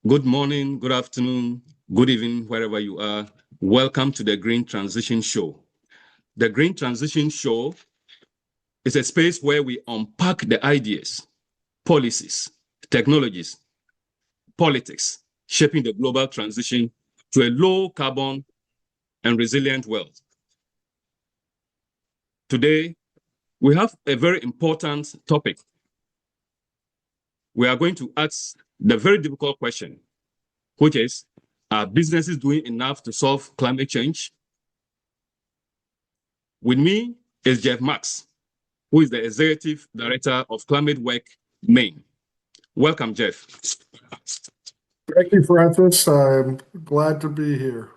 Good morning, good afternoon, good evening, wherever you are. Welcome to the Green Transition Show. The Green Transition Show is a space where we unpack the ideas, policies, technologies, politics, shaping the global transition to a low carbon and resilient world. Today, we have a very important topic. We are going to ask the very difficult question, which is, are businesses doing enough to solve climate change? With me is Jeff Marks, who is the Executive Director of Climate Work, Maine. Welcome, Jeff. Thank you, Francis. I'm glad to be here.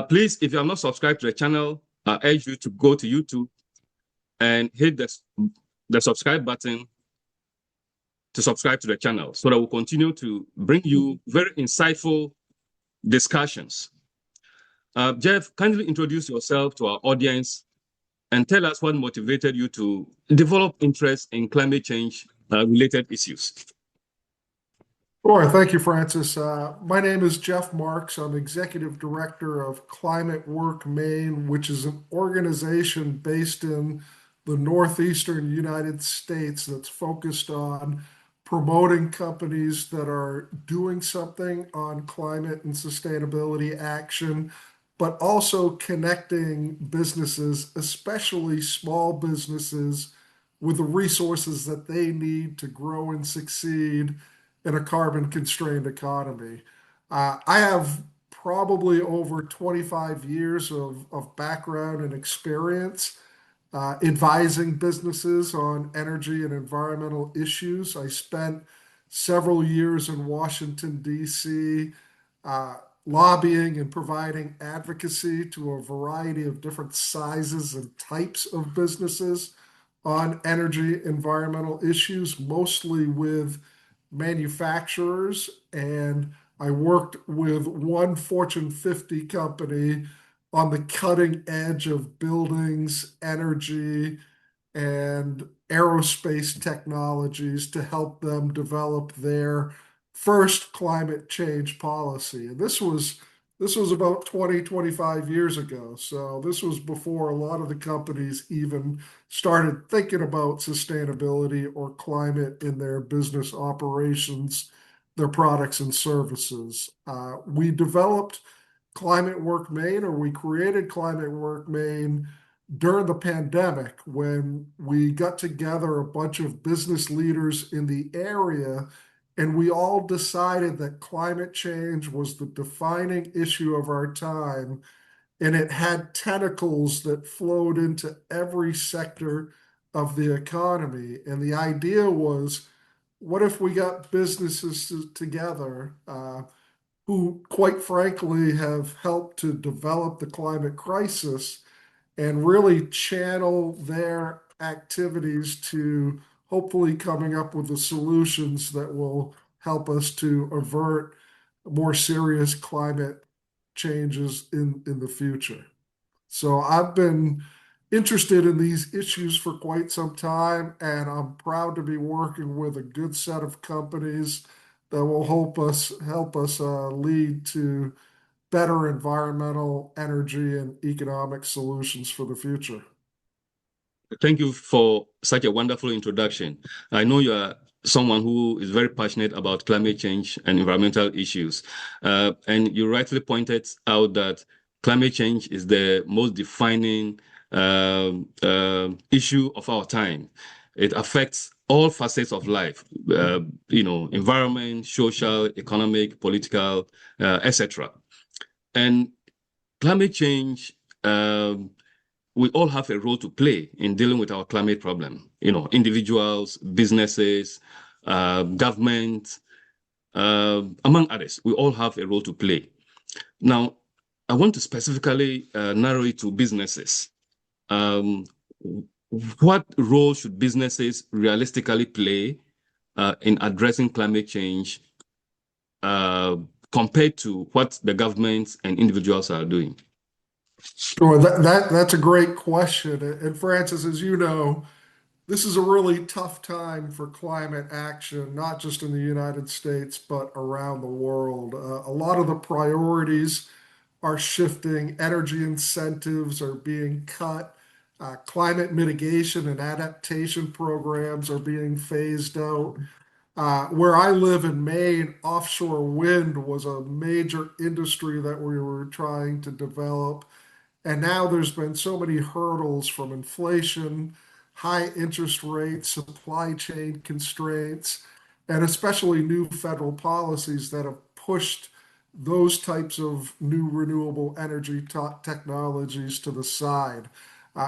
Please, if you are not subscribed to the channel, I urge you to go to YouTube and hit the subscribe button to subscribe to the channel so that we'll continue to bring you very insightful discussions. Jeff, kindly introduce yourself to our audience and tell us what motivated you to develop interest in climate change related issues. Sure. Thank you, Francis. My name is Jeff Marks. I'm Executive Director of Climate Work Maine, which is an organization based in the Northeastern United States that's focused on promoting companies that are doing something on climate and sustainability action, but also connecting businesses, especially small businesses, with the resources that they need to grow and succeed in a carbon-constrained economy. I have probably over 25 years of background and experience advising businesses on energy and environmental issues. I spent several years in Washington, D.C., lobbying and providing advocacy to a variety of different sizes and types of businesses on energy environmental issues, mostly with manufacturers. And I worked with one Fortune 50 company on the cutting edge of buildings, energy, and aerospace technologies to help them develop their first climate change policy. And this was about 25 years ago. So this was before a lot of the companies even started thinking about sustainability or climate in their business operations, their products and services. We developed Climate Work Maine, or we created Climate Work Maine during the pandemic when we got together a bunch of business leaders in the area, and we all decided that climate change was the defining issue of our time, and it had tentacles that flowed into every sector of the economy. And the idea was, what if we got businesses together who, quite frankly, have helped to develop the climate crisis and really channel their activities to hopefully coming up with the solutions that will help us to avert more serious climate changes in the future. So I've been interested in these issues for quite some time, and I'm proud to be working with a good set of companies that will help us lead to better environmental, energy, and economic solutions for the future. Thank you for such a wonderful introduction. I know you are someone who is very passionate about climate change and environmental issues. And you rightly pointed out that climate change is the most defining issue of our time. It affects all facets of life, environment, social, economic, political, etc. And climate change, we all have a role to play in dealing with our climate problem. Individuals, businesses, government, among others, we all have a role to play. Now, I want to specifically narrow it to businesses. What role should businesses realistically play in addressing climate change compared to what the governments and individuals are doing? Sure, that's a great question. And Francis, as you know, This is a really tough time for climate action, not just in the United States, but around the world. A lot of the priorities are shifting, energy incentives are being cut, climate mitigation and adaptation programs are being phased out. Where I live in Maine, offshore wind was a major industry that we were trying to develop. And now there's been so many hurdles from inflation, high interest rates, supply chain constraints, and especially new federal policies that have pushed those types of new renewable energy technologies to the side.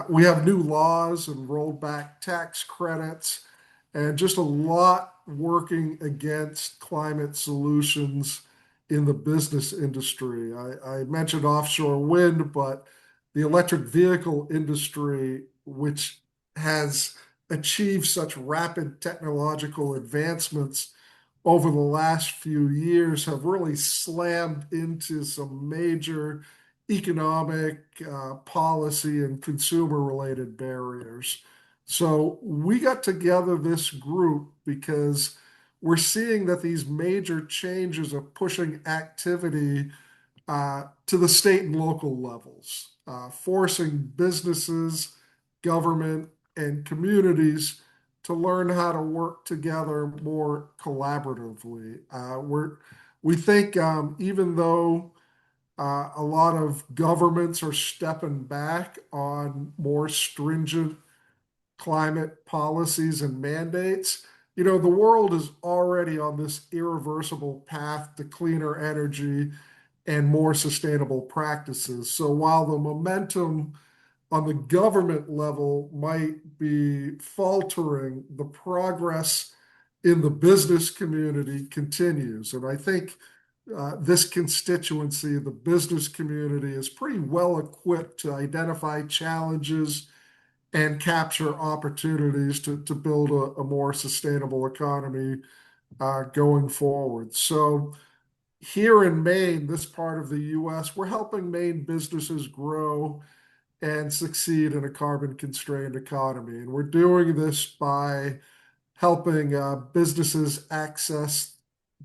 We have new laws and rolled back tax credits, and just a lot working against climate solutions in the business industry. I mentioned offshore wind, but the electric vehicle industry, which has achieved such rapid technological advancements over the last few years, have really slammed into some major economic, policy, and consumer related barriers. So we got together this group because we're seeing that these major changes are pushing activity to the state and local levels, forcing businesses, government, and communities to learn how to work together more collaboratively. We think even though a lot of governments are stepping back on more stringent climate policies and mandates, the world is already on this irreversible path to cleaner energy and more sustainable practices. So while the momentum on the government level might be faltering, the progress in the business community continues. And I think this constituency, the business community, is pretty well equipped to identify challenges and capture opportunities to build a more sustainable economy going forward. So here in Maine, this part of the US, we're helping Maine businesses grow and succeed in a carbon constrained economy. And we're doing this by helping businesses access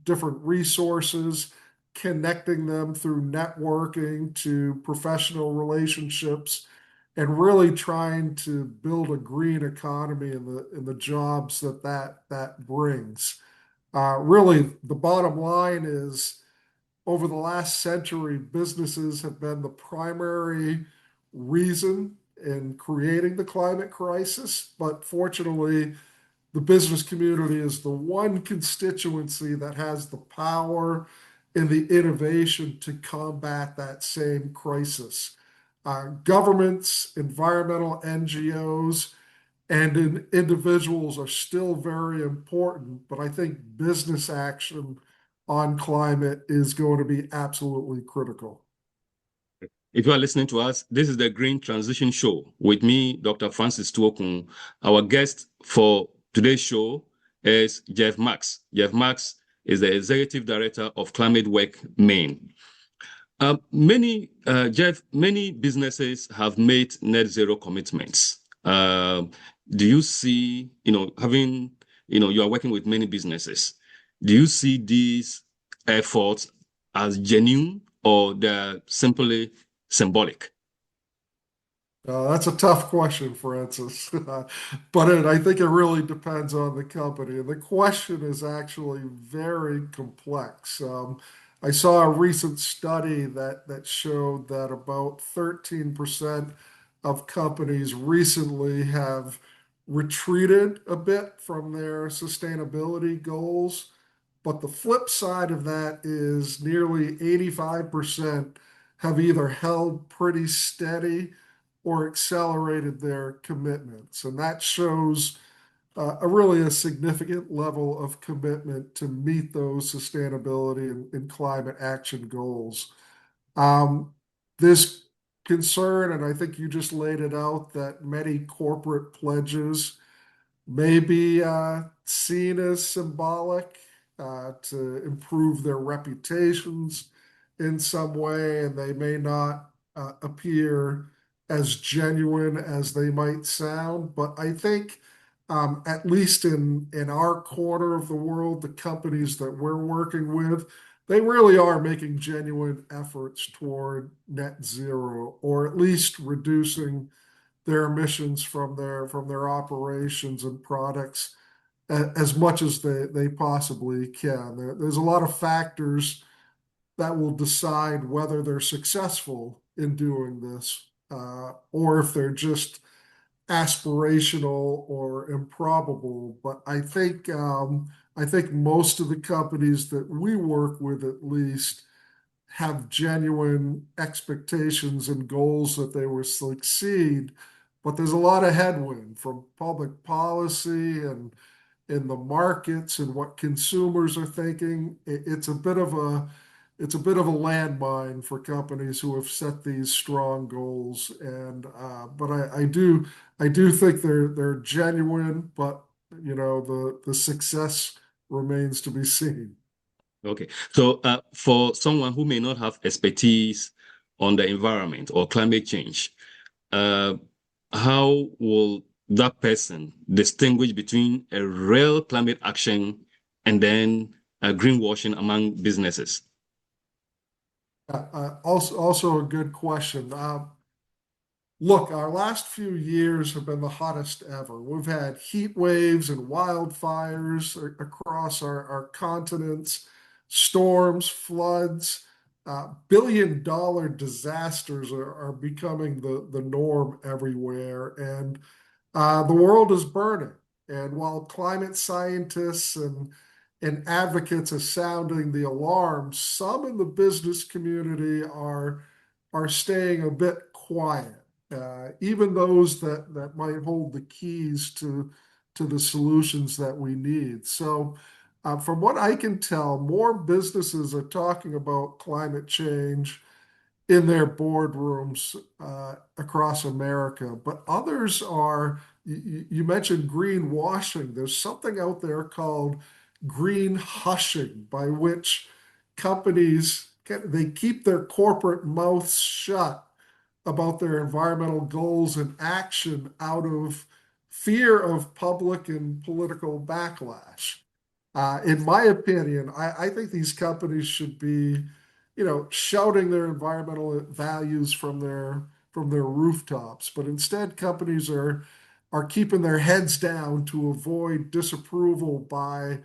different resources, connecting them through networking to professional relationships, and really trying to build a green economy in the jobs that brings. Really, the bottom line is over the last century, businesses have been the primary reason in creating the climate crisis. But fortunately, the business community is the one constituency that has the power and the innovation to combat that same crisis. Governments, environmental NGOs, and individuals are still very important, but I think business action on climate is going to be absolutely critical. If you are listening to us, this is the Green Transition Show with me, Dr. Francis Tuokuu. Our guest for today's show is Jeff Marks. Jeff Marks is the Executive Director of Climate Work Maine. Jeff, many businesses have made net zero commitments. Do you see, you are working with many businesses. Do you see these efforts as genuine or they're simply symbolic? That's a tough question, Francis. But I think it really depends on the company. And the question is actually very complex. I saw a recent study that showed that about 13% of companies recently have retreated a bit from their sustainability goals. But the flip side of that is nearly 85% have either held pretty steady or accelerated their commitments. And that shows really a significant level of commitment to meet those sustainability and climate action goals. This concern, and I think you just laid it out, that many corporate pledges may be seen as symbolic to improve their reputations in some way, and they may not appear as genuine as they might sound. But I think at least in our corner of the world, the companies that we're working with, they really are making genuine efforts toward net zero, or at least reducing their emissions from their operations and products as much as they possibly can. There's a lot of factors that will decide whether they're successful in doing this, or if they're just aspirational or improbable. But I think most of the companies that we work with, at least, have genuine expectations and goals that they will succeed. But there's a lot of headwind from public policy and in the markets and what consumers are thinking. It's a bit of a landmine for companies who have set these strong goals. And but I do think they're genuine, but the success remains to be seen. Okay. So for someone who may not have expertise on the environment or climate change, uh, how will that person distinguish between a real climate action and then greenwashing among businesses? Also a good question. Look, our last few years have been the hottest ever. We've had heat waves and wildfires across our continents, storms, floods, billion-dollar disasters are becoming the norm everywhere. And the world is burning. And while climate scientists and advocates are sounding the alarm, some in the business community are staying a bit quiet, even those that might hold the keys to the solutions that we need. So, from what I can tell, more businesses are talking about climate change in their boardrooms across America, but others are. You mentioned greenwashing. There's something out there called green hushing, by which companies they keep their corporate mouths shut about their environmental goals and action out of fear of public and political backlash. In my opinion, I think these companies should be, shouting their environmental values from their rooftops, but instead companies are keeping their heads down to avoid disapproval by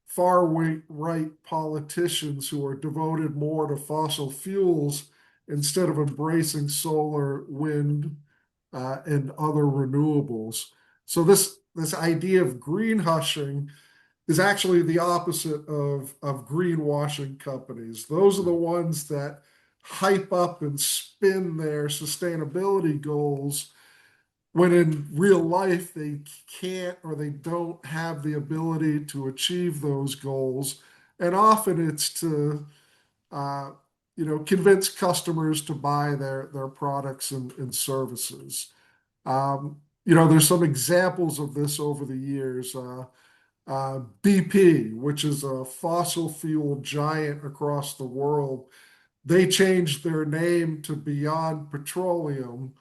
far right politicians who are devoted more to fossil fuels instead of embracing solar, wind, and other renewables. So this idea of green hushing is actually the opposite of greenwashing companies. Those are the ones that hype up and spin their sustainability goals when in real life they can't or they don't have the ability to achieve those goals. And often it's to uh, convince customers to buy their products and services. There's some examples of this over the years. BP, which is a fossil fuel giant across the world, they changed their name to Beyond Petroleum,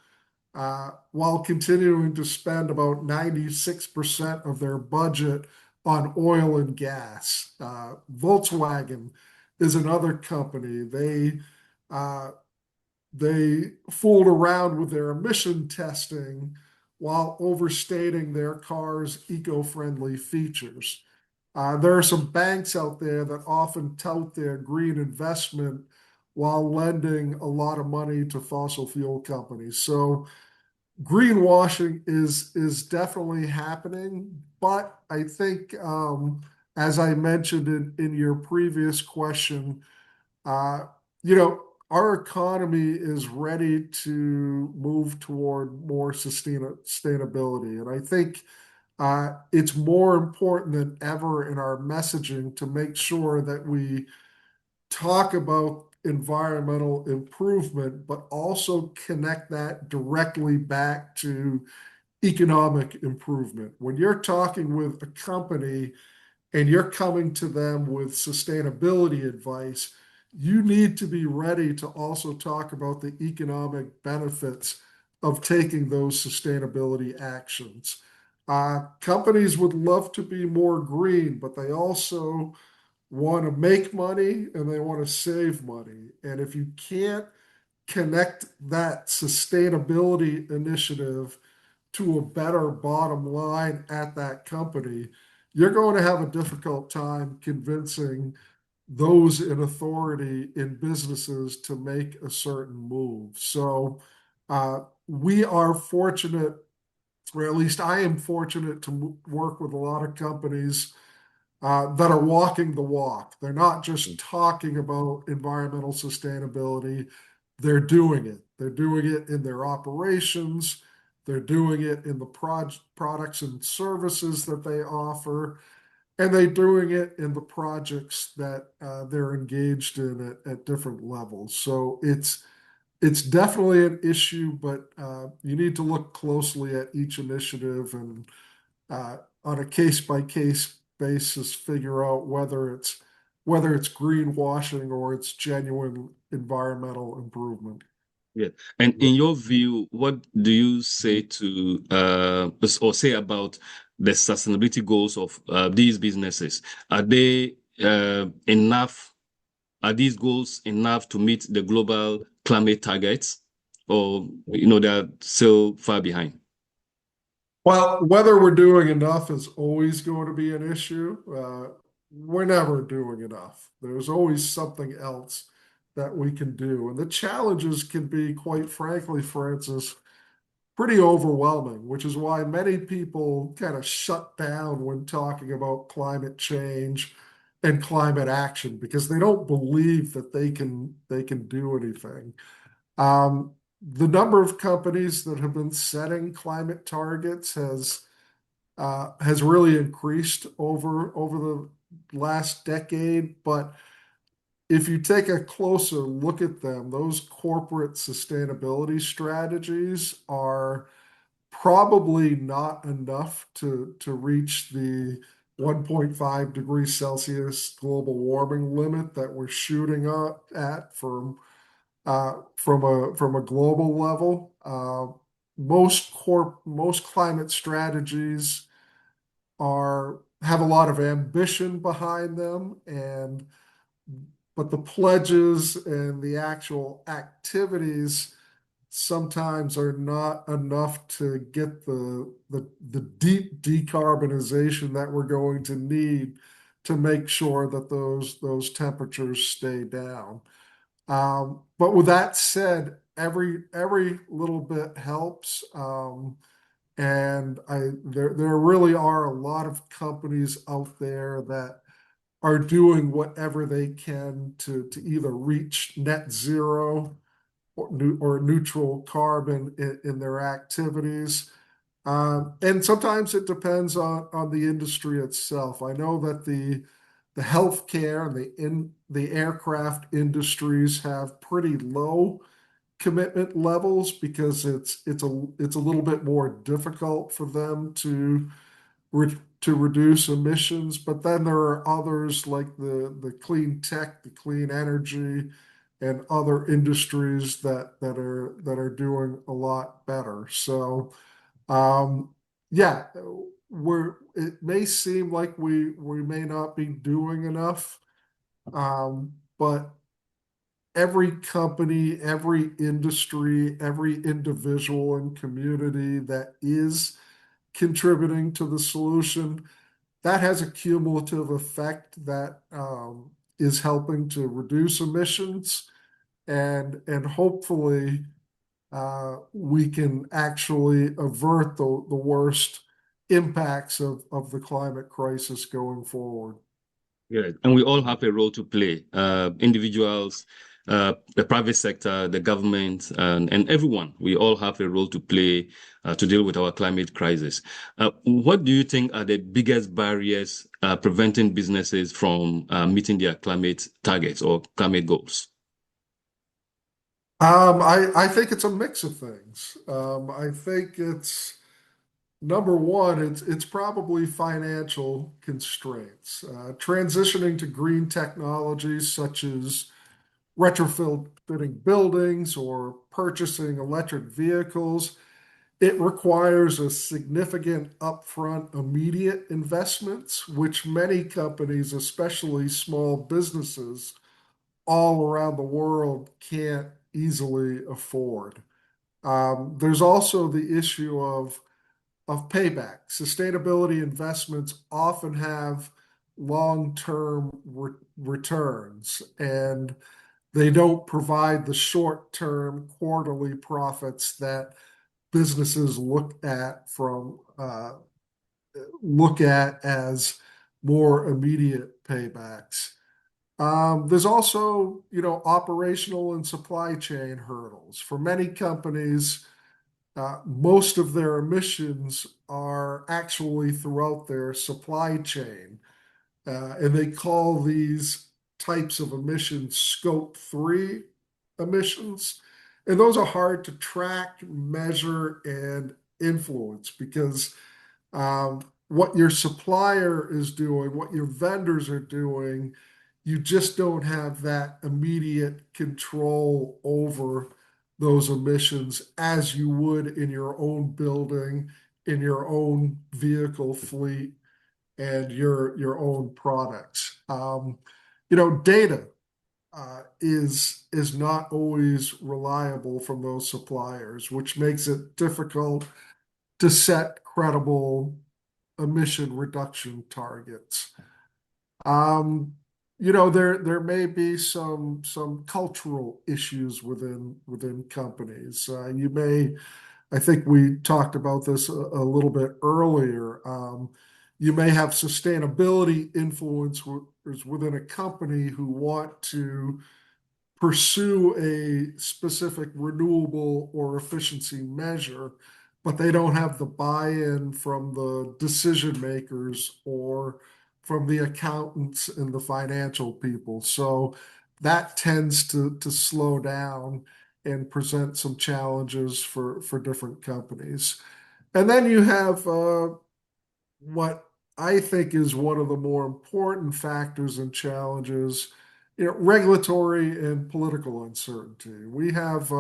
while continuing to spend about 96% of their budget on oil and gas. Volkswagen is another company. Uh, they fooled around with their emission testing while overstating their car's eco-friendly features. There are some banks out there that often tout their green investment while lending a lot of money to fossil fuel companies. So greenwashing is definitely happening, but I think, as I mentioned in your previous question, uh, our economy is ready to move toward more sustainability, and I think it's more important than ever in our messaging to make sure that we talk about environmental improvement, but also connect that directly back to economic improvement. When you're talking with a company and you're coming to them with sustainability advice, you need to be ready to also talk about the economic benefits of taking those sustainability actions. Companies would love to be more green, but they also want to make money and they want to save money. And if you can't connect that sustainability initiative to a better bottom line at that company, you're going to have a difficult time convincing those in authority in businesses to make a certain move. So we are fortunate, or at least I am fortunate, to work with a lot of companies that are walking the walk. They're not just talking about environmental sustainability, they're doing it. They're doing it in their operations, they're doing it in the products and services that they offer, and they're doing it in the projects that they're engaged in at different levels. So it's definitely an issue, but you need to look closely at each initiative and on a case by case basis figure out whether it's greenwashing or it's genuine environmental improvement. Yeah. And in your view, what do you say to or say about the sustainability goals of these businesses? Are they enough? Are these goals enough to meet the global climate targets, or they're still far behind? Well, whether we're doing enough is always going to be an issue. We're never doing enough. There's always something else that we can do. And the challenges can be, quite frankly, Francis, pretty overwhelming, which is why many people kind of shut down when talking about climate change and climate action because they don't believe that they can do anything. Um, the number of companies that have been setting climate targets has really increased over the last decade. But if you take a closer look at them, those corporate sustainability strategies are probably not enough to reach the 1.5 degrees Celsius global warming limit that we're shooting at from a global level. Most climate strategies have a lot of ambition behind them, but the pledges and the actual activities sometimes are not enough to get the deep decarbonization that we're going to need to make sure that those temperatures stay down. But with that said, every little bit helps. And there really are a lot of companies out there that are doing whatever they can to either reach net zero or neutral carbon in their activities. And sometimes it depends on the industry itself. I know that the healthcare and the aircraft industries have pretty low commitment levels because it's a little bit more difficult for them to reduce emissions. But then there are others like the clean tech, the clean energy, and other industries that are doing a lot better. So yeah, it may seem like we may not be doing enough, but every company, every industry, every individual and community that is contributing to the solution, that has a cumulative effect that is helping to reduce emissions and hopefully we can actually avert the worst impacts of the climate crisis going forward. Yeah, and we all have a role to play. Individuals, the private sector, the government, and everyone. We all have a role to play to deal with our climate crisis. What do you think are the biggest barriers preventing businesses from meeting their climate targets or climate goals? I think it's a mix of things. I think it's number one, it's probably financial constraints. Transitioning to green technologies such as retrofitting buildings or purchasing electric vehicles, It requires a significant upfront immediate investments, which many companies, especially small businesses all around the world, can't easily afford. There's also the issue of payback. Sustainability investments often have long-term returns, and they don't provide the short-term quarterly profits that businesses look at as more immediate paybacks. There's also, operational and supply chain hurdles. For many companies, most of their emissions are actually throughout their supply chain, and they call these types of emissions Scope 3 emissions. And those are hard to track, measure, and influence because what your supplier is doing, what your vendors are doing, you just don't have that immediate control over those emissions as you would in your own building, in your own vehicle fleet, and your own products. Data is not always reliable from those suppliers, which makes it difficult to set credible emission reduction targets. There may be some cultural issues within companies. I think we talked about this a little bit earlier. You may have sustainability influencers within a company who want to pursue a specific renewable or efficiency measure, but they don't have the buy-in from the decision makers or from the accountants and the financial people. So that tends to slow down and present some challenges for different companies. And then you have what I think is one of the more important factors and challenges, regulatory and political uncertainty. We have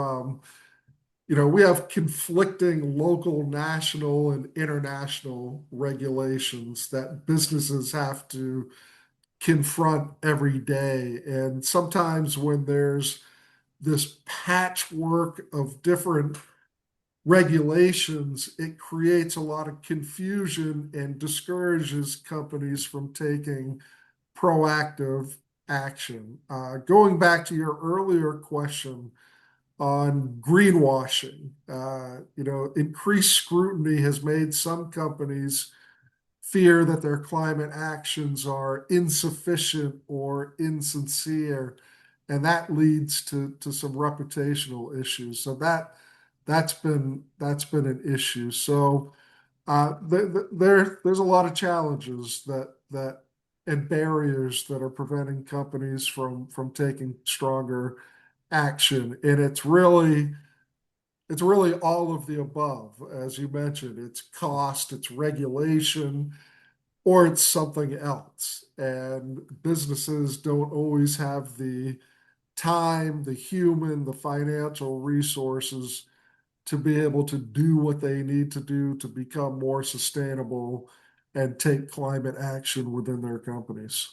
conflicting local, national, and international regulations that businesses have to confront every day. And sometimes when there's this patchwork of different regulations, it creates a lot of confusion and discourages companies from taking proactive action. Going back to your earlier question on greenwashing, increased scrutiny has made some companies fear that their climate actions are insufficient or insincere, and that leads to some reputational issues. So that's been an issue. So there's a lot of challenges that and barriers that are preventing companies from taking stronger action. And it's really all of the above, as you mentioned. It's cost, it's regulation, or it's something else. And businesses don't always have the time, the human, the financial resources to be able to do what they need to do to become more sustainable and take climate action within their companies.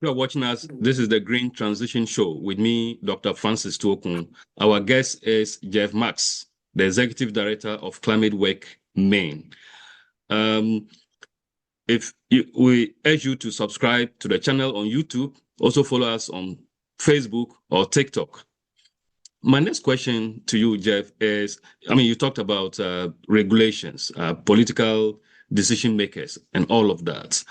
You are watching us. This is the Green Transition Show with me, Dr. Francis Tuokuu. Our guest is Jeff Marks, the Executive Director of Climate Work Maine. We urge you to subscribe to the channel on YouTube, also follow us on Facebook or TikTok. My next question to you, Jeff, is, you talked about regulations, political decision makers, and all of that.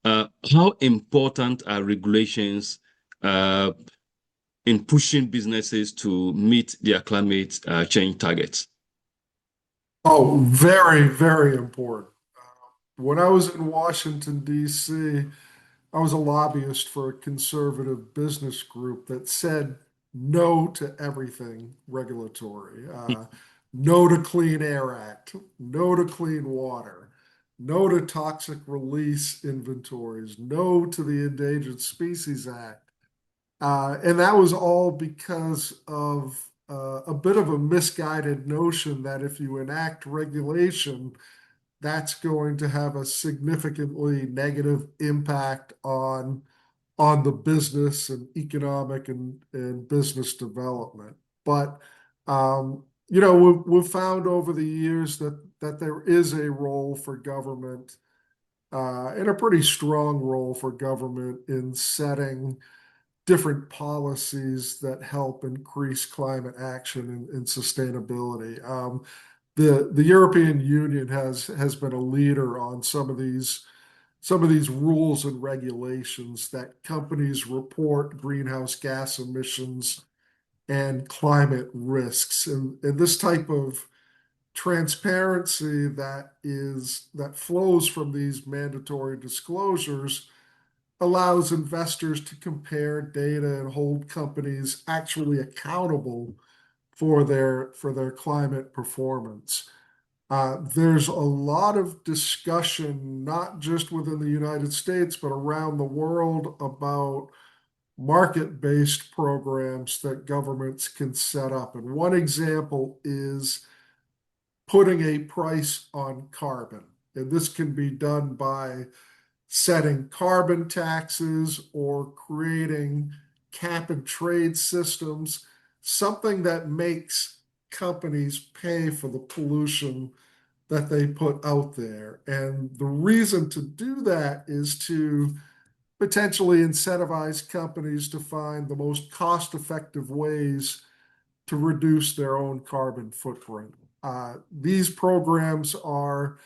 How important are regulations in pushing businesses to meet their climate change targets? Oh, very, very important. When I was in Washington, D.C., I was a lobbyist for a conservative business group that said no to everything regulatory. No to Clean Air Act, no to clean water, no to toxic release inventories, no to the Endangered Species Act. And that was all because of a bit of a misguided notion that if you enact regulation, that's going to have a significantly negative impact on the business and economic and business development. But we've found over the years that there is a role for government, and a pretty strong role for government in setting different policies that help increase climate action and sustainability. The European Union has been a leader on some of these rules and regulations that companies report greenhouse gas emissions and climate risks. And this type of transparency that flows from these mandatory disclosures allows investors to compare data and hold companies actually accountable for their climate performance. There's a lot of discussion, not just within the United States, but around the world about market-based programs that governments can set up. And one example is putting a price on carbon. And this can be done by setting carbon taxes or creating cap and trade systems, something that makes companies pay for the pollution that they put out there. And the reason to do that is to potentially incentivize companies to find the most cost-effective ways to reduce their own carbon footprint. These programs are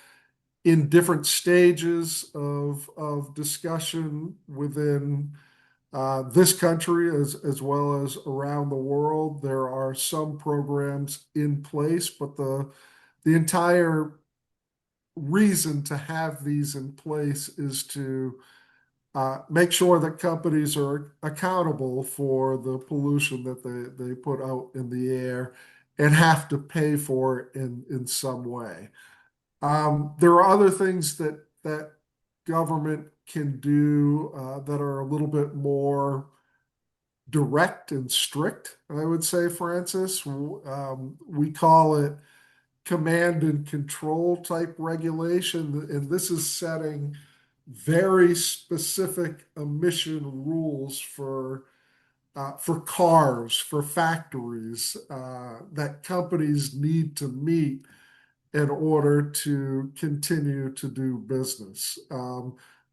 in different stages of discussion within this country as well as around the world. There are some programs in place, but the entire reason to have these in place is to make sure that companies are accountable for the pollution that they put out in the air and have to pay for it in some way. There are other things that government can do that are a little bit more direct and strict, I would say, Francis. We call it command and control type regulation, and this is setting very specific emission rules for cars, for factories that companies need to meet in order to continue to do business.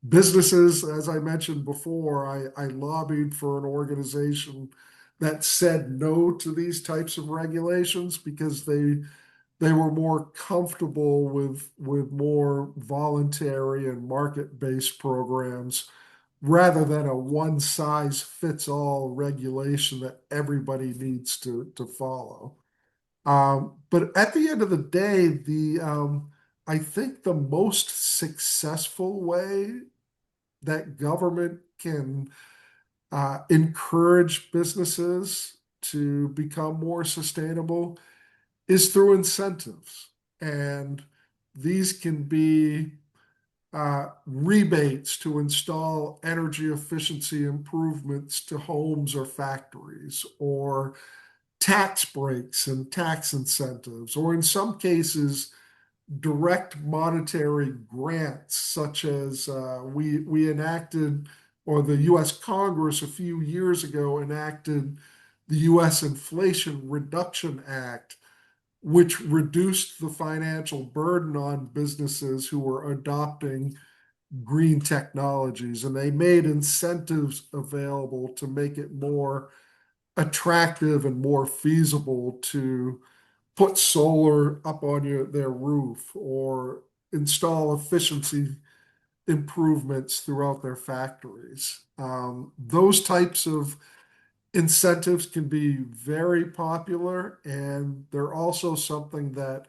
Businesses, as I mentioned before, I lobbied for an organization that said no to these types of regulations because they were more comfortable with more voluntary and market-based programs rather than a one-size-fits-all regulation that everybody needs to follow. But at the end of the day, I think the most successful way that government can encourage businesses to become more sustainable is through incentives. And these can be rebates to install energy efficiency improvements to homes or factories, or tax breaks and tax incentives, or in some cases, direct monetary grants, such as we enacted, or the US Congress a few years ago enacted the US Inflation Reduction Act, which reduced the financial burden on businesses who were adopting green technologies. And they made incentives available to make it more attractive and more feasible to put solar up on their roof or install efficiency improvements throughout their factories. Those types of incentives can be very popular, and they're also something that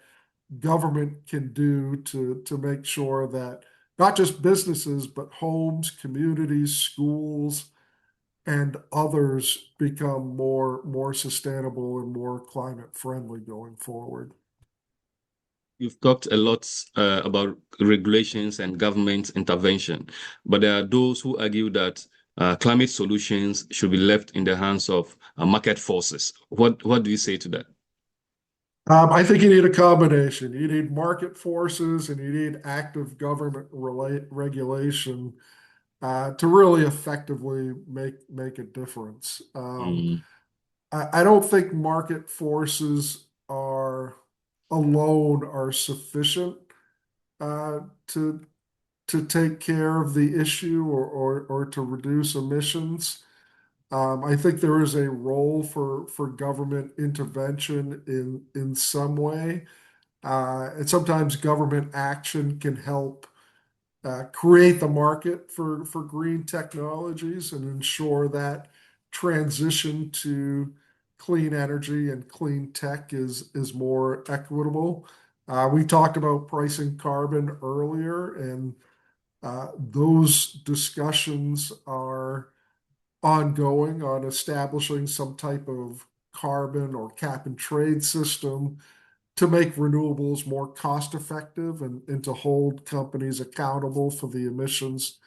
government can do to make sure that not just businesses, but homes, communities, schools, and others become more sustainable and more climate friendly going forward. You've talked a lot about regulations and government intervention, but there are those who argue that climate solutions should be left in the hands of market forces. What do you say to that? I think you need a combination. You need market forces and you need active government regulation to really effectively make a difference. Mm, I don't think market forces are alone are sufficient uh, to to take care of the issue or to reduce emissions. I think there is a role for government intervention in some way. And sometimes government action can help create the market for green technologies and ensure that transition to clean energy and clean tech is more equitable. We talked about pricing carbon earlier, and those discussions are ongoing on establishing some type of carbon or cap and trade system to make renewables more cost effective and to hold companies accountable for the emissions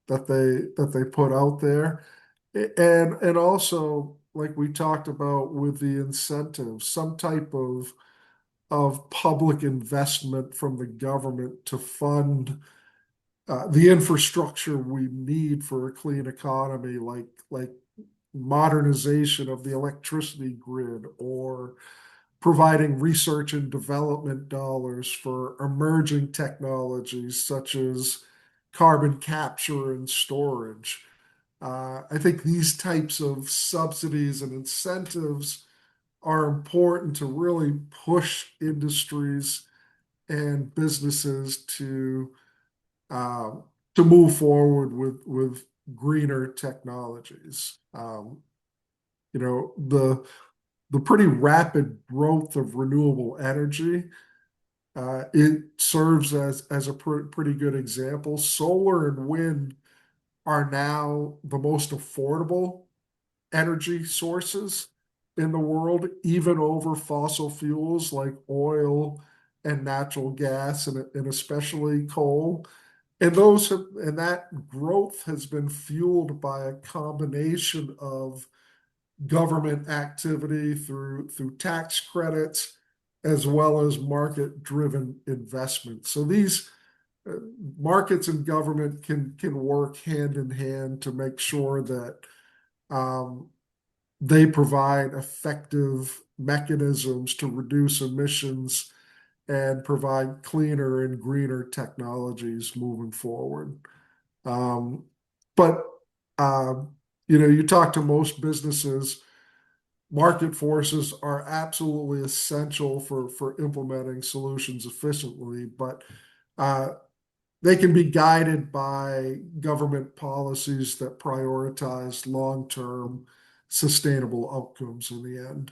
that they put out there. And also, like we talked about with the incentives, some type of public investment from the government to fund the infrastructure we need for a clean economy, like modernization of the electricity grid or providing research and development dollars for emerging technologies such as carbon capture and storage. I think these types of subsidies and incentives are important to really push industries and businesses um, to move forward with greener technologies. The pretty rapid growth of renewable energy, it serves as a pretty good example. Solar and wind are now the most affordable energy sources in the world, even over fossil fuels like oil and natural gas and especially coal. And that growth has been fueled by a combination of government activity through tax credits as well as market-driven investment. So these uh, markets and government can work hand in hand to make sure that um, they provide effective mechanisms to reduce emissions and provide cleaner and greener technologies moving forward. Um, but you talk to most businesses, market forces are absolutely essential for implementing solutions efficiently, but uh, they can be guided by government policies that prioritize long-term sustainable outcomes in the end.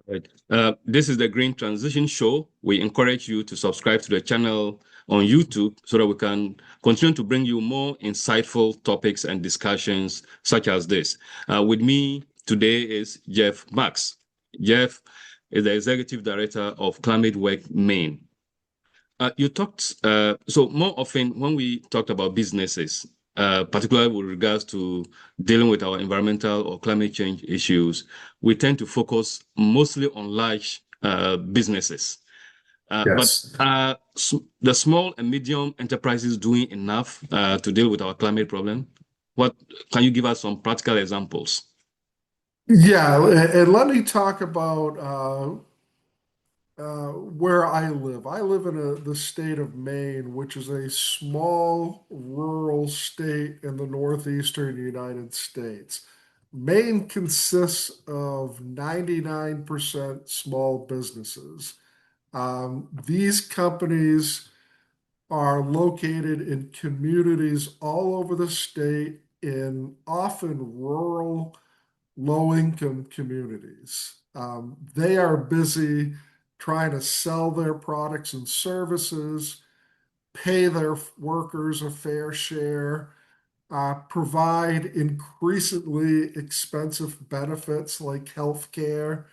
right. This is the Green Transition Show. We encourage you to subscribe to the channel on YouTube so that we can continue to bring you more insightful topics and discussions such as this. With me today is Jeff Marks. Jeff is the Executive Director of Climate Work Maine. You talked, so more often when we talked about businesses, particularly with regards to dealing with our environmental or climate change issues, we tend to focus mostly on large businesses. But Yes. the small and medium enterprises doing enough to deal with our climate problem? What can you give us some practical examples? Yeah, and let me talk about where I live. I live in the state of Maine, which is a small rural state in the northeastern United States. Maine consists of 99% small businesses. These companies are located in communities all over the state in often rural, low-income communities. They are busy trying to sell their products and services, pay their workers a fair share, provide increasingly expensive benefits like healthcare,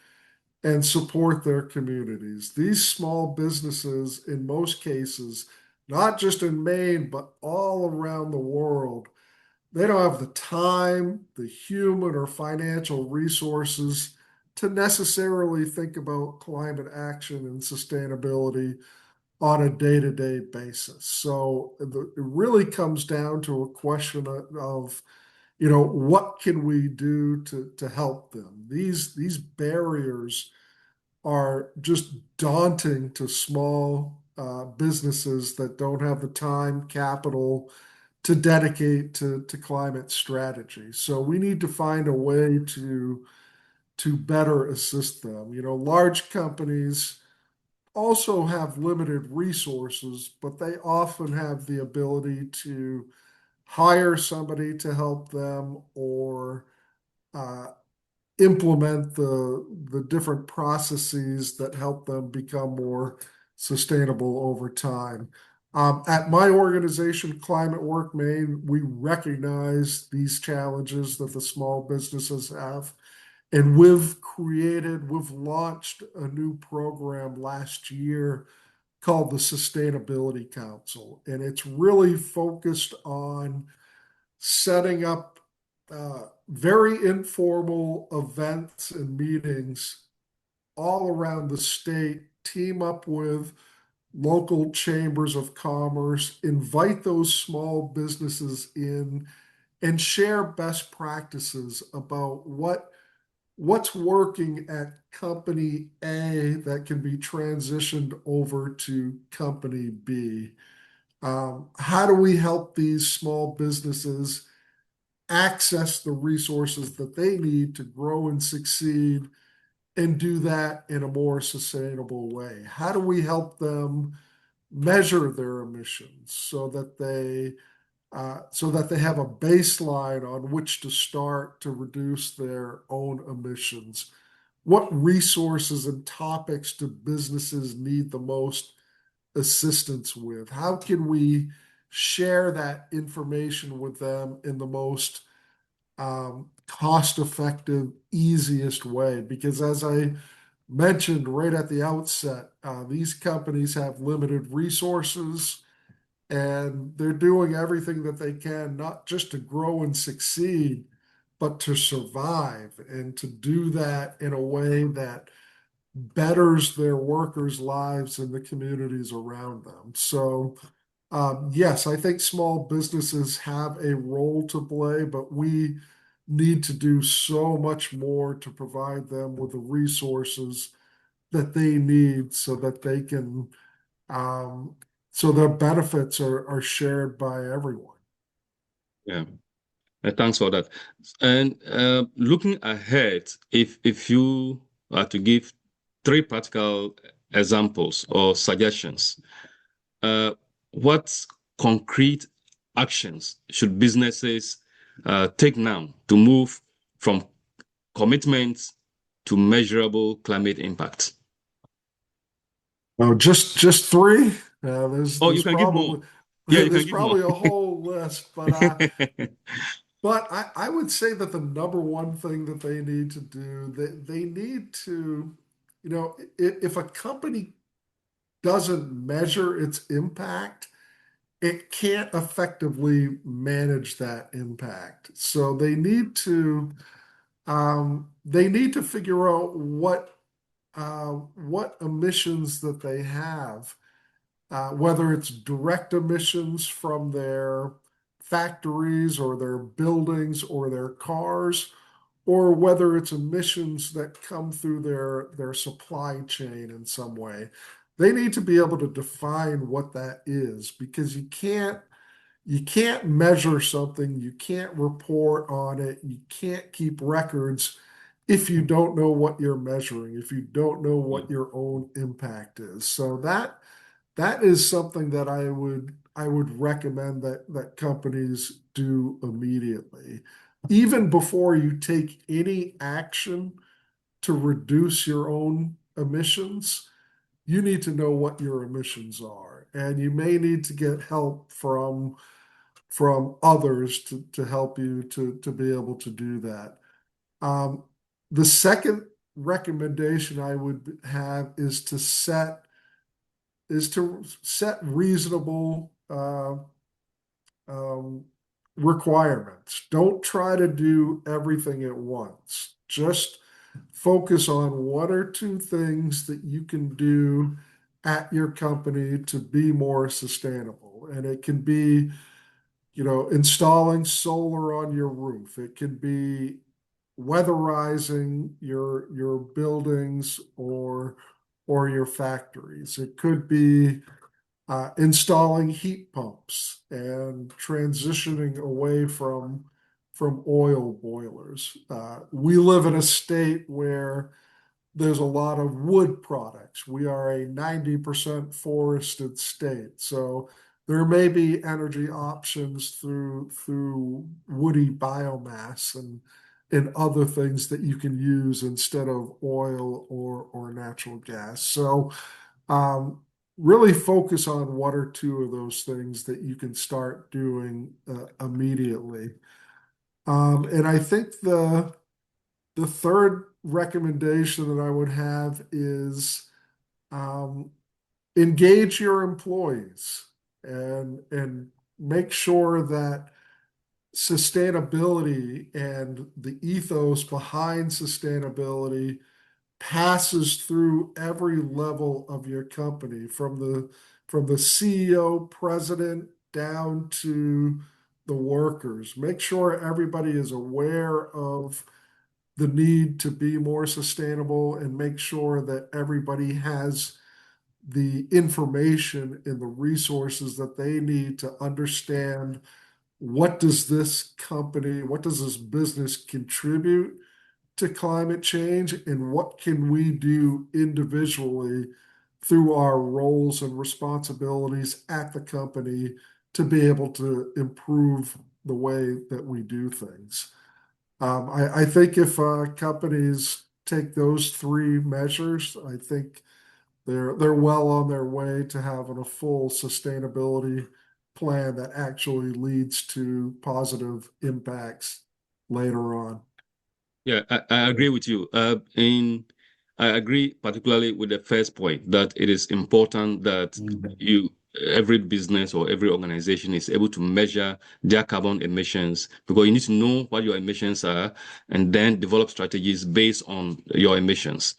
and support their communities. These small businesses, in most cases, not just in Maine, but all around the world, they don't have the time, the human or financial resources to necessarily think about climate action and sustainability on a day-to-day basis. So it really comes down to a question of, what can we do to help them? These barriers are just daunting to small businesses that don't have the time, capital to dedicate to climate strategy. So we need to find a way to better assist them. Large companies also have limited resources, but they often have the ability to hire somebody to help them or uh, implement the different processes that help them become more sustainable over time. At my organization, Climate Work Maine, we recognize these challenges that the small businesses have. And we've launched a new program last year called the Sustainability Council. And it's really focused on setting up very informal events and meetings all around the state, team up with local chambers of commerce, invite those small businesses in, and share best practices about what's working at company A that can be transitioned over to company B. How do we help these small businesses access the resources that they need to grow and succeed and do that in a more sustainable way? How do we help them measure their emissions so that they have a baseline on which to start to reduce their own emissions? What resources and topics do businesses need the most assistance with? How can we share that information with them in the most cost-effective, easiest way? Because as I mentioned right at the outset, these companies have limited resources and they're doing everything that they can, not just to grow and succeed, but to survive and to do that in a way that betters their workers' lives and the communities around them. So, yes, I think small businesses have a role to play, but we need to do so much more to provide them with the resources that they need so that they can, so their benefits are shared by everyone. Yeah. Thanks for that. And looking ahead, if you are to give three practical examples or suggestions, what concrete actions should businesses take now to move from commitment to measurable climate impact? Oh, just three? Oh, you can give more. Yeah, you can There's give more. probably a whole list, but I would say that the number one thing that they need to do, they need to, if a company doesn't measure its impact, it can't effectively manage that impact. So they need to figure out what emissions that they have, whether it's direct emissions from their factories or their buildings or their cars, or whether it's emissions that come through their supply chain in some way. They need to be able to define what that is because you can't measure something, you can't report on it, you can't keep records if you don't know what you're measuring, if you don't know Yeah. what your own impact is. So that is something that I would recommend that companies do immediately. Even before you take any action to reduce your own emissions, you need to know what your emissions are. And you may need to get help from others to help you to be able to do that. Um, the second recommendation I would have is to set reasonable um, requirements. Don't try to do everything at once. Just focus on one or two things that you can do at your company to be more sustainable. And it can be, installing solar on your roof. It can be weatherizing your buildings or your factories. It could be installing heat pumps and transitioning away from oil boilers. We live in a state where there's a lot of wood products. We are a 90% forested state. So there may be energy options through woody biomass and other things that you can use instead of oil or natural gas. So really focus on one or two of those things that you can start doing immediately. And I think the third recommendation that I would have is engage your employees and make sure that sustainability and the ethos behind sustainability passes through every level of your company, from the CEO, president, down to the workers. Make sure everybody is aware of the need to be more sustainable and make sure that everybody has the information and the resources that they need to understand what does this company, what does this business contribute to climate change, and what can we do individually through our roles and responsibilities at the company to be able to improve the way that we do things. I think if companies take those three measures, I think they're well on their way to having a full sustainability plan that actually leads to positive impacts later on. Yeah, I agree with you. I agree particularly with the first point that it is important that every business or every organization is able to measure their carbon emissions, because you need to know what your emissions are and then develop strategies based on your emissions.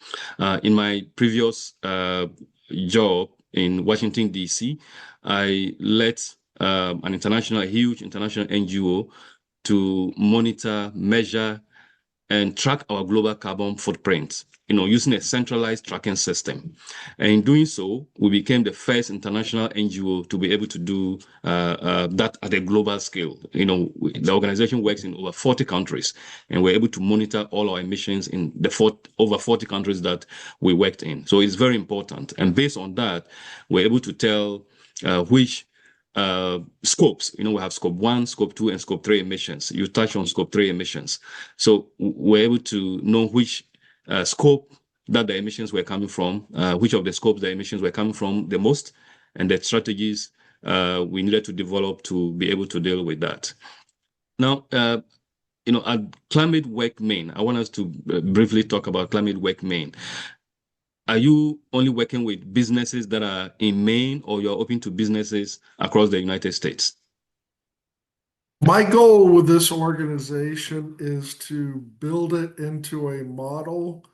In my previous job in Washington, D.C., I led a huge international NGO to monitor, measure, and track our global carbon footprint, using a centralized tracking system. And in doing so, we became the first international NGO to be able to do that at a global scale. The organization works in over 40 countries, and we're able to monitor all our emissions in the over 40 countries that we worked in. So it's very important. And based on that, we're able to tell which scopes. We have scope 1, scope 2, and scope 3 emissions. You touch on scope 3 emissions. So we're able to know which scope that the emissions were coming from, which of the scopes the emissions were coming from the most, and the strategies we needed to develop to be able to deal with that. Now, at Climate Work Maine, I want us to briefly talk about Climate Work Maine. Are you only working with businesses that are in Maine, or you're open to businesses across the United States? My goal with this organization is to build it into a model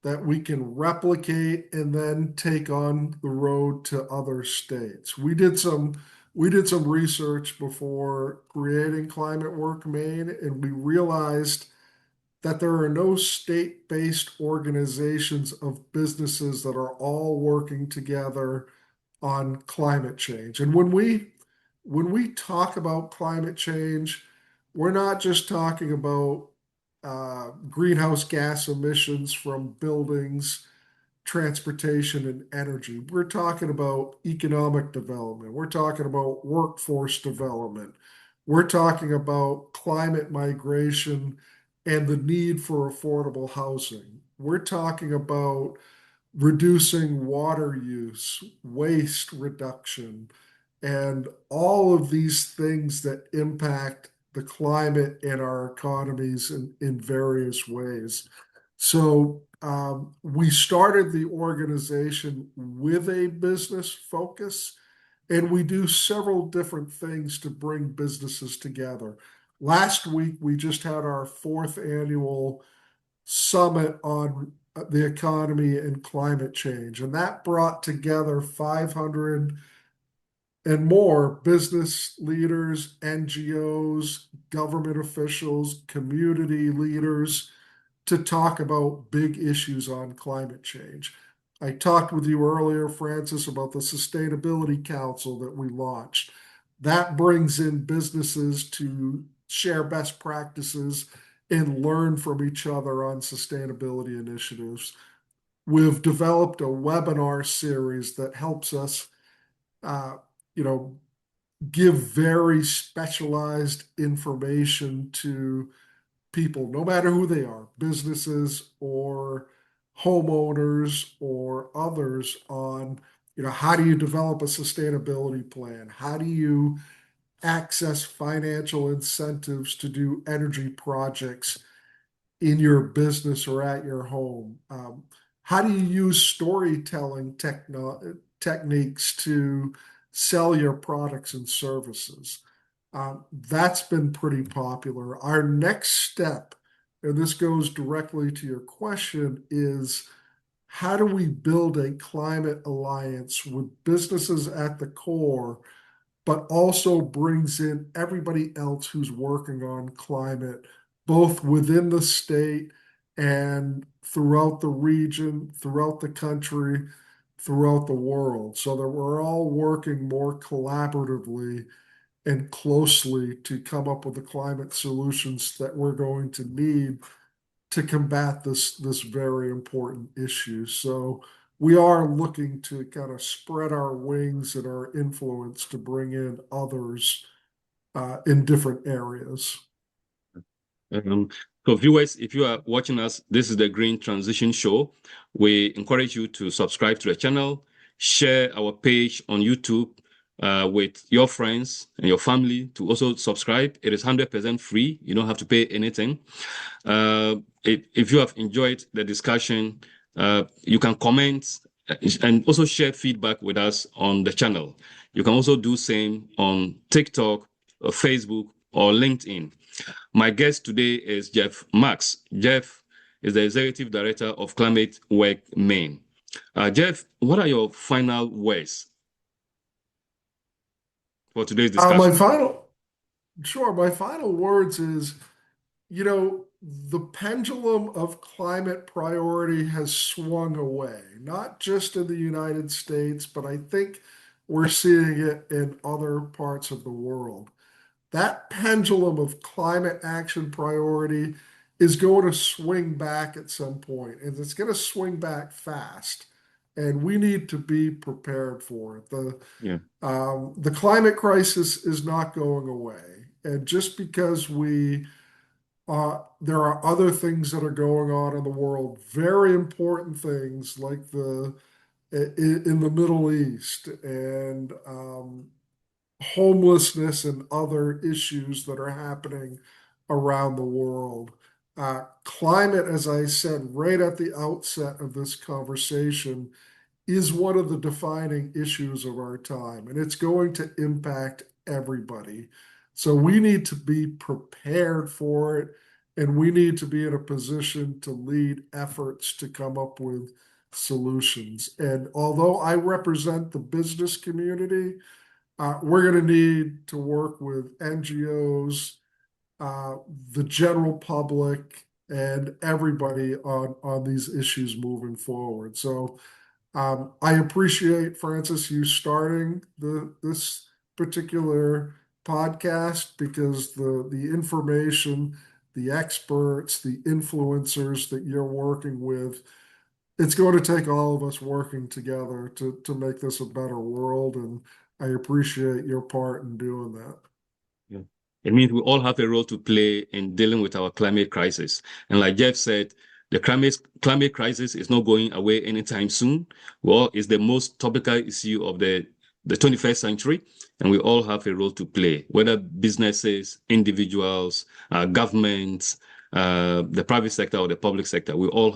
that we can replicate and then take on the road to other states. We did some research before creating Climate Work Maine, and we realized that there are no state-based organizations of businesses that are all working together on climate change. And when we talk about climate change, we're not just talking about greenhouse gas emissions from buildings, transportation, and energy. We're talking about economic development. We're talking about workforce development. We're talking about climate migration and the need for affordable housing. We're talking about reducing water use, waste reduction, and all of these things that impact the climate and our economies in various ways. So we started the organization with a business focus, And we do several different things to bring businesses together. Last week, we just had our fourth annual summit on the economy and climate change, and that brought together 500 and more business leaders, NGOs, government officials, community leaders to talk about big issues on climate change. I talked with you earlier, Francis, about the Sustainability Council that we launched. That brings in businesses to share best practices and learn from each other on sustainability initiatives. We've developed a webinar series that helps us, uh, you know, give very specialized information to people, no matter who they are, businesses or homeowners or others, on, how do you develop a sustainability plan? How do you access financial incentives to do energy projects in your business or at your home? How do you use storytelling techniques to sell your products and services? That's been pretty popular. Our next step, and this goes directly to your question, is how do we build a climate alliance with businesses at the core, but also brings in everybody else who's working on climate, both within the state and throughout the region, throughout the country, throughout the world, so that we're all working more collaboratively and closely to come up with the climate solutions that we're going to need to combat this very important issue. So we are looking to kind of spread our wings and our influence to bring in others in different areas. So viewers, if you are watching us, this is the Green Transition Show. We encourage you to subscribe to the channel, share our page on YouTube with your friends and your family to also subscribe. It is 100% free. You don't have to pay anything. If you have enjoyed the discussion, you can comment and also share feedback with us on the channel. You can also do same on TikTok, or Facebook, or LinkedIn. My guest today is Jeff Marks. Jeff is the Executive Director of Climate Work Maine. Jeff, what are your final words for today's discussion? My final words is, the pendulum of climate priority has swung away, not just in the United States, but I think we're seeing it in other parts of the world. That pendulum of climate action priority is going to swing back at some point, and it's going to swing back fast. And we need to be prepared for it. The climate crisis is not going away. And just because there are other things that are going on in the world, very important things like in the Middle East and homelessness and other issues that are happening around the world. Climate, as I said right at the outset of this conversation, is one of the defining issues of our time, and it's going to impact everybody. So we need to be prepared for it, and we need to be in a position to lead efforts to come up with solutions. And although I represent the business community, we're going to need to work with NGOs, the general public, and everybody on these issues moving forward. So I appreciate, Francis, you starting this particular podcast, because the information, the experts, the influencers that you're working with, it's going to take all of us working together to make this a better world. And I appreciate your part in doing that. Yeah. It means we all have a role to play in dealing with our climate crisis. And like Jeff said, the climate crisis is not going away anytime soon. Well, it's the most topical issue of the 21st century, and we all have a role to play, whether businesses, individuals, governments, the private sector or the public sector. We all